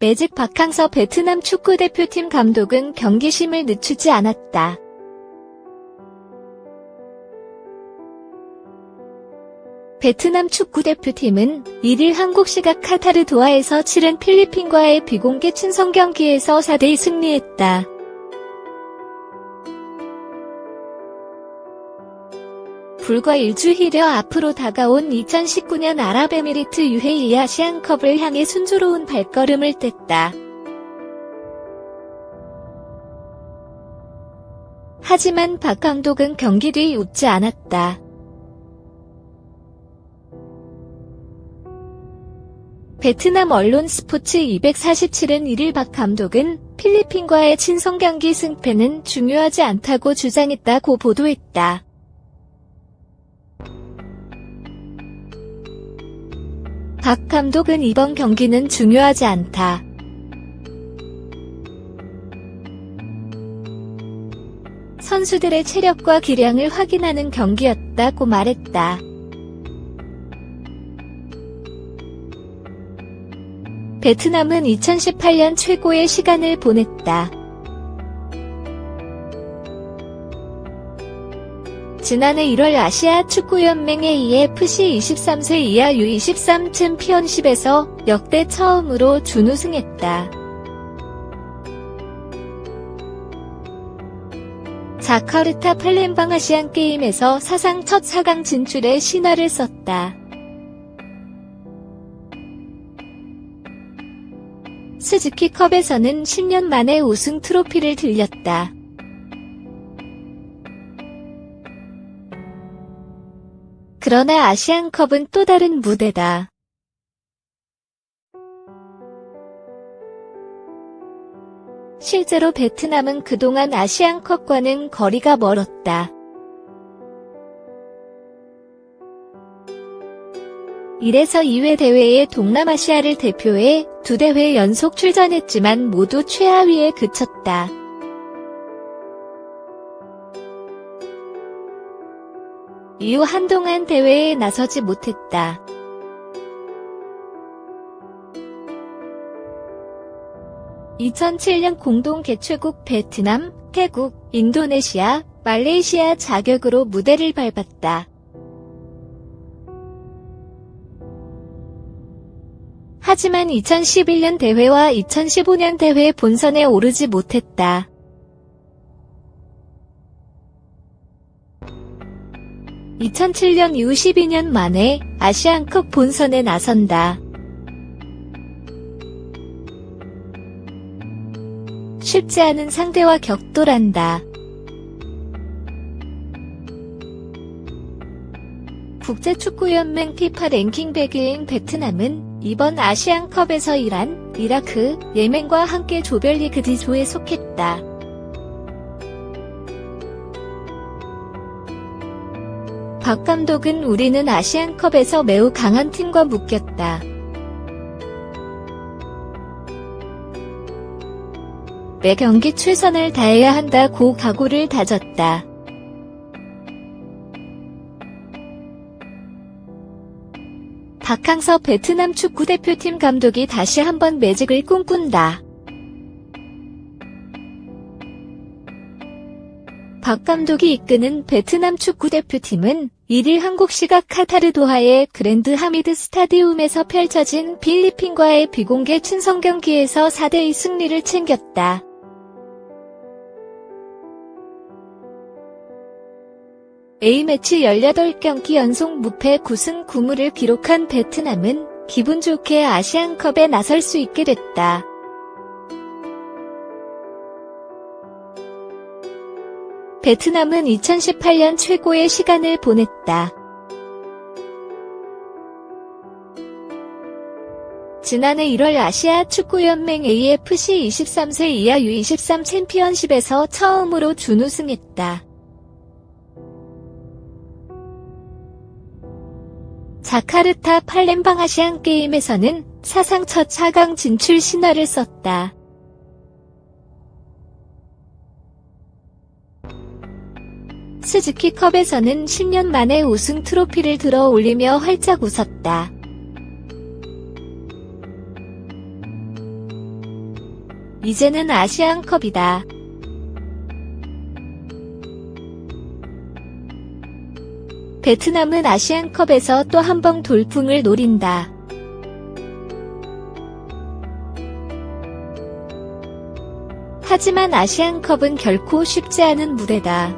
매직 박항서 베트남 축구대표팀 감독은 경기심을 늦추지 않았다. 베트남 축구대표팀은 1일 한국 시각 카타르 도하에서 치른 필리핀과의 비공개 친선 경기에서 4대2 승리했다. 불과 일주일여 앞으로 다가온 2019년 아랍에미리트 UAE 아시안컵을 향해 순조로운 발걸음을 뗐다. 하지만 박 감독은 경기 뒤 웃지 않았다. 베트남 언론 스포츠 247은 1일 박 감독은 필리핀과의 친선 경기 승패는 중요하지 않다고 주장했다고 보도했다. 박 감독은 이번 경기는 중요하지 않다. 선수들의 체력과 기량을 확인하는 경기였다고 말했다. 베트남은 2018년 최고의 시간을 보냈다. 지난해 1월 아시아 축구연맹 AFC 23세 이하 U23 챔피언십에서 역대 처음으로 준우승했다. 자카르타 팔렘방 아시안게임에서 사상 첫 4강 진출에 신화를 썼다. 스즈키컵에서는 10년 만에 우승 트로피를 들렸다. 그러나 아시안컵은 또 다른 무대다. 실제로 베트남은 그동안 아시안컵과는 거리가 멀었다. (1에서 2회) 대회에 동남아시아를 대표해 2대회 연속 출전했지만 모두 최하위에 그쳤다. 이후 한동안 대회에 나서지 못했다. (2007년) 공동 개최국 베트남, 태국, 인도네시아, 말레이시아 자격으로 무대를 밟았다. 하지만 2011년 대회와 2015년 대회 본선에 오르지 못했다. (2007년) 이후 12년 만에 아시안컵 본선에 나선다. 쉽지 않은 상대와 격돌한다. 국제축구연맹 피파 랭킹 100위인 베트남은 이번 아시안컵에서 이란, 이라크, 예멘과 함께 조별리그 D조에 속했다. 박 감독은 우리는 아시안컵에서 매우 강한 팀과 묶였다. 매 경기 최선을 다해야 한다고 각오를 다졌다. 박항서 베트남 축구대표팀 감독이 다시 한번 매직을 꿈꾼다. 박 감독이 이끄는 베트남 축구대표팀은 1일 한국 시각 카타르 도하의 그랜드 하미드 스타디움에서 펼쳐진 필리핀과의 비공개 친선 경기에서 4대2 승리를 챙겼다. A매치 18경기 연속 무패 9승 9무를 기록한 베트남은 기분 좋게 아시안컵에 나설 수 있게 됐다. 베트남은 2018년 최고의 시간을 보냈다. 지난해 1월 아시아 축구연맹 AFC 23세 이하 U23 챔피언십에서 처음으로 준우승했다. 자카르타 팔렘방 아시안게임에서는 사상 첫 4강 진출 신화를 썼다. 스즈키컵에서는 10년 만에 우승 트로피를 들어 올리며 활짝 웃었다. 이제는 아시안컵이다. 베트남은 아시안컵에서 또 한 번 돌풍을 노린다. 하지만 아시안컵은 결코 쉽지 않은 무대다.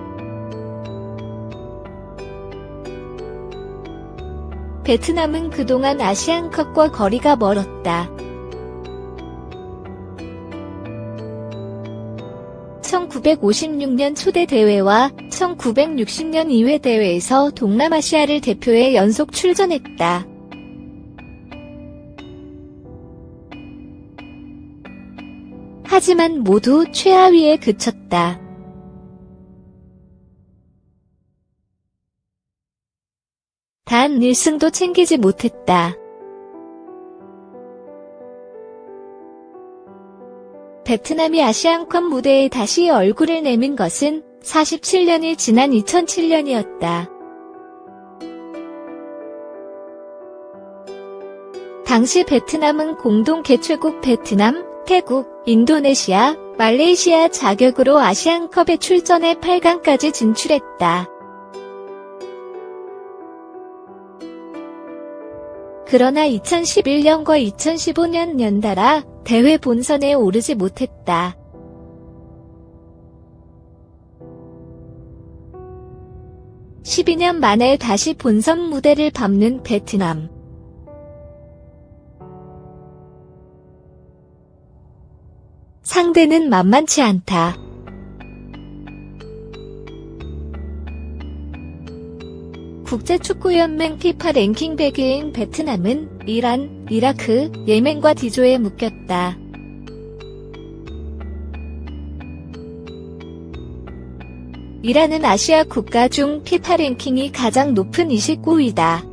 베트남은 그동안 아시안컵과 거리가 멀었다. 1956년 초대 대회와 1960년 2회 대회에서 동남아시아를 대표해 연속 출전했다. 하지만 모두 최하위에 그쳤다. 단 1승도 챙기지 못했다. 베트남이 아시안컵 무대에 다시 얼굴을 내민 것은 47년이 지난 2007년이었다. 당시 베트남은 공동 개최국 베트남, 태국, 인도네시아, 말레이시아 자격으로 아시안컵에 출전해 8강까지 진출했다. 그러나 2011년과 2015년 연달아 대회 본선에 오르지 못했다. (12년) 만에 다시 본선 무대를 밟는 베트남. 상대는 만만치 않다. 국제축구연맹 피파 랭킹 100위인 베트남은 이란, 이라크, 예멘과 D조에 묶였다. 이란은 아시아 국가 중 피파 랭킹이 가장 높은 29위다.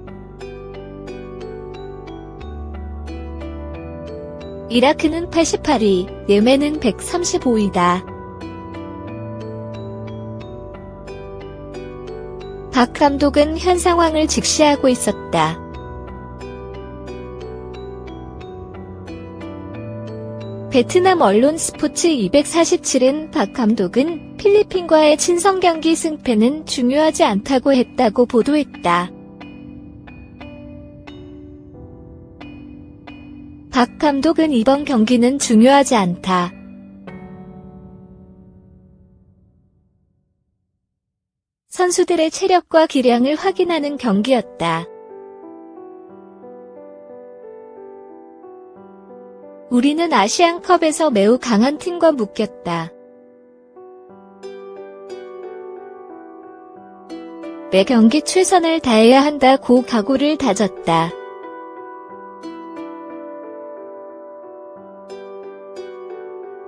이라크는 88위, 예멘은 135위다. 박 감독은 현 상황을 직시하고 있었다. 베트남 언론 스포츠 247은 박 감독은 필리핀과의 친선 경기 승패는 중요하지 않다고 했다고 보도했다. 박 감독은 이번 경기는 중요하지 않다. 선수들의 체력과 기량을 확인하는 경기였다. 우리는 아시안컵에서 매우 강한 팀과 묶였다. 매 경기 최선을 다해야 한다고 각오를 다졌다.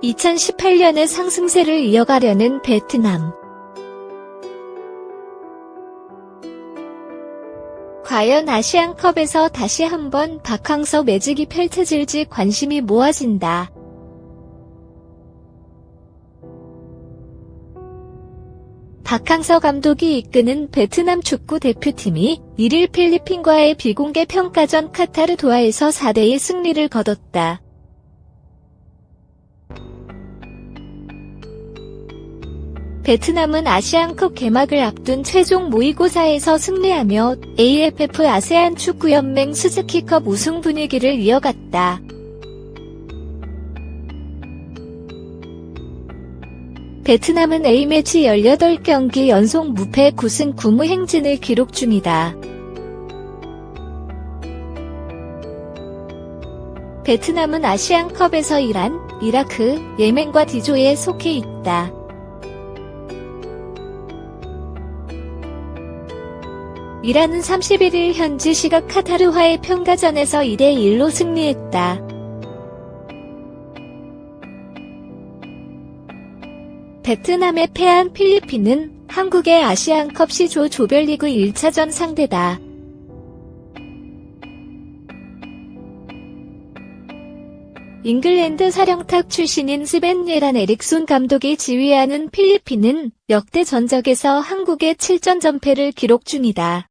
(2018년의) 상승세를 이어가려는 베트남. 과연 아시안컵에서 다시 한번 박항서 매직이 펼쳐질지 관심이 모아진다. 박항서 감독이 이끄는 베트남 축구 대표팀이 1일 필리핀과의 비공개 평가전 카타르 도하에서 4대1 승리를 거뒀다. 베트남은 아시안컵 개막을 앞둔 최종 모의고사에서 승리하며 AFF 아세안 축구연맹 스즈키컵 우승 분위기를 이어갔다. 베트남은 A매치 18경기 연속 무패 9승 9무 행진을 기록 중이다. 베트남은 아시안컵에서 이란, 이라크, 예멘과 D조에 속해 있다. 이란은 31일 현지 시각 카타르와의 평가전에서 2대1로 승리했다. 베트남에 패한 필리핀은 한국의 아시안컵 C조 조별리그 1차전 상대다. 잉글랜드 사령탑 출신인 스벤 예란 에릭손 감독이 지휘하는 필리핀은 역대 전적에서 한국의 7전 전패를 기록 중이다.